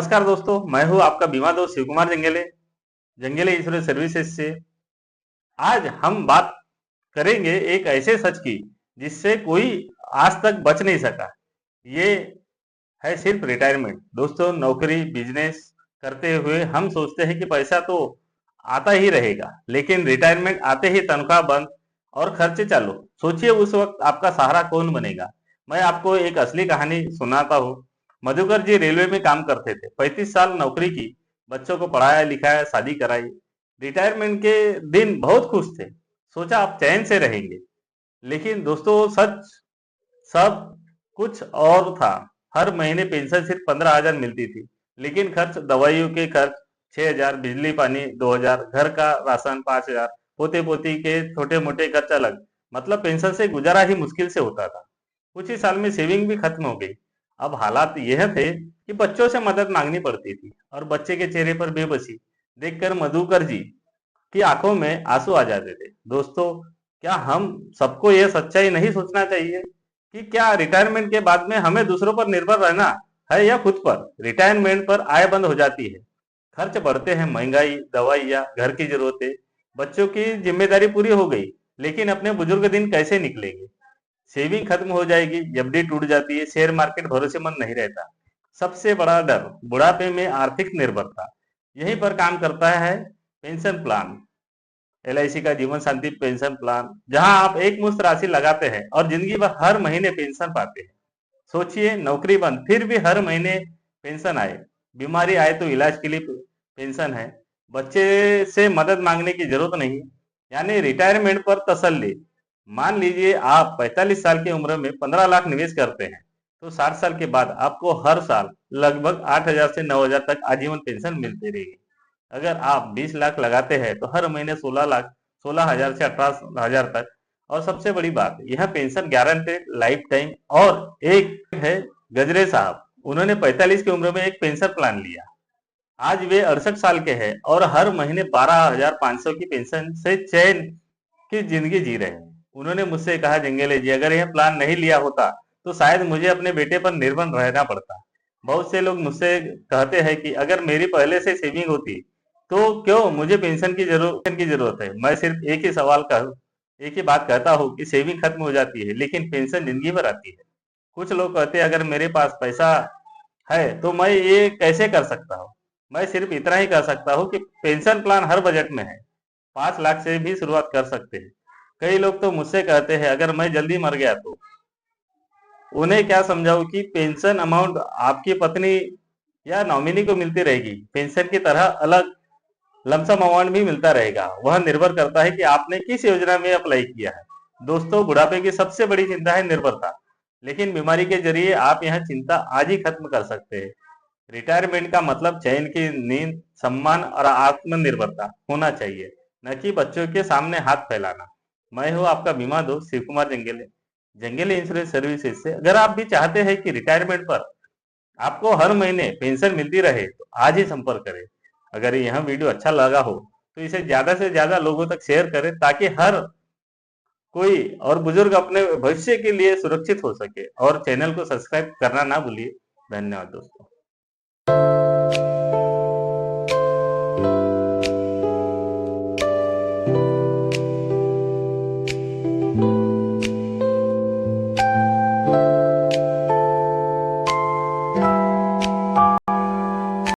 नमस्कार दोस्तों, मैं हूं आपका बीमा दोस्त शिव कुमार जंगेले, जंगेले इंश्योरेंस सर्विसेज से। आज हम बात करेंगे एक ऐसे सच की जिससे कोई आज तक बच नहीं सका। ये है सिर्फ रिटायरमेंट। दोस्तों, नौकरी बिजनेस करते हुए हम सोचते हैं कि पैसा तो आता ही रहेगा, लेकिन रिटायरमेंट आते ही तनख्वाह बंद और खर्चे चालू। सोचिए उस वक्त आपका सहारा कौन बनेगा। मैं आपको एक असली कहानी सुनाता हूँ। मधुकर जी रेलवे में काम करते थे, 35 साल नौकरी की, बच्चों को पढ़ाया लिखाया, शादी कराई। रिटायरमेंट के दिन बहुत खुश थे, सोचा आप चैन से रहेंगे। लेकिन दोस्तों, सच सब कुछ और था। हर महीने पेंशन सिर्फ 15,000 मिलती थी, लेकिन खर्च, दवाइयों के खर्च 6,000, बिजली पानी 2,000, घर का राशन 5,000, पोते पोती के छोटे मोटे खर्च अलग। मतलब पेंशन से गुजारा ही मुश्किल से होता था। कुछ ही साल में सेविंग भी खत्म हो गई। अब हालात यह थे कि बच्चों से मदद मांगनी पड़ती थी, और बच्चे के चेहरे पर बेबसी देखकर मधुकर जी की आंखों में आंसू आ जाते थे। दोस्तों, क्या हम सबको यह सच्चाई नहीं सोचना चाहिए कि क्या रिटायरमेंट के बाद में हमें दूसरों पर निर्भर रहना है या खुद पर? रिटायरमेंट पर आय बंद हो जाती है, खर्च बढ़ते हैं, महंगाई, दवाइयाँ, घर की जरूरतें, बच्चों की जिम्मेदारी पूरी हो गई, लेकिन अपने बुजुर्ग दिन कैसे निकलेंगे? सेविंग खत्म हो जाएगी, एफडी टूट जाती है, शेयर मार्केट भरोसेमंद नहीं रहता। सबसे बड़ा डर बुढ़ापे में आर्थिक निर्भरता। यहीं पर काम करता है पेंशन प्लान। एलआईसी का जीवन शांति पेंशन प्लान, जहां आप एक मुश्त राशि लगाते हैं और जिंदगी भर हर महीने पेंशन पाते हैं। सोचिए, नौकरी बंद फिर भी हर महीने पेंशन आए, बीमारी आए तो इलाज के लिए पेंशन है, बच्चे से मदद मांगने की जरूरत नहीं, यानी रिटायरमेंट पर तसल्ली। मान लीजिए आप 45 साल की उम्र में 15 लाख निवेश करते हैं, तो 60 साल के बाद आपको हर साल लगभग 8,000 से 9,000 तक आजीवन पेंशन मिलती रहेगी। अगर आप 20 लाख लगाते हैं तो हर महीने 16,000 से 18,000 तक। और सबसे बड़ी बात, यह पेंशन गारंटेड लाइफ टाइम। और एक है गजरे साहब, उन्होंने 45 की उम्र में एक पेंशन प्लान लिया। आज वे 68 साल के हैं और हर महीने 12,500 की पेंशन से चैन की जिंदगी जी रहे हैं। उन्होंने मुझसे कहा, जंगेले जी, अगर यह प्लान नहीं लिया होता तो शायद मुझे अपने बेटे पर निर्भर रहना पड़ता। बहुत से लोग मुझसे कहते हैं कि अगर मेरी पहले से सेविंग होती तो क्यों मुझे पेंशन की जरूरत है। मैं सिर्फ एक ही बात कहता हूँ कि सेविंग खत्म हो जाती है, लेकिन पेंशन जिंदगी भर आती है। कुछ लोग कहते हैं अगर मेरे पास पैसा है तो मैं ये कैसे कर सकता हूँ। मैं सिर्फ इतना ही कह सकता हूँ कि पेंशन प्लान हर बजट में है। 5 लाख से भी शुरुआत कर सकते हैं। कई लोग तो मुझसे कहते हैं अगर मैं जल्दी मर गया तो। उन्हें क्या समझाऊं कि पेंशन अमाउंट आपकी पत्नी या नॉमिनी को मिलती रहेगी। पेंशन की तरह अलग लमसम अमाउंट भी मिलता रहेगा। वह निर्भर करता है कि आपने किस योजना में अप्लाई किया है। दोस्तों, बुढ़ापे की सबसे बड़ी चिंता है निर्भरता, लेकिन बीमारी के जरिए आप यह चिंता आज ही खत्म कर सकते हैं। रिटायरमेंट का मतलब चैन की नींद, सम्मान और आत्मनिर्भरता होना चाहिए, न कि बच्चों के सामने हाथ फैलाना। मैं हूँ आपका बीमा दोस्त शिव कुमार जंगेले, जंगेले इंश्योरेंस सर्विसेज से। अगर आप भी चाहते हैं कि रिटायरमेंट पर आपको हर महीने पेंशन मिलती रहे तो आज ही संपर्क करें। अगर यह वीडियो अच्छा लगा हो तो इसे ज्यादा से ज्यादा लोगों तक शेयर करें, ताकि हर कोई और बुजुर्ग अपने भविष्य के लिए सुरक्षित हो सके। और चैनल को सब्सक्राइब करना ना भूलिए। धन्यवाद दोस्तों।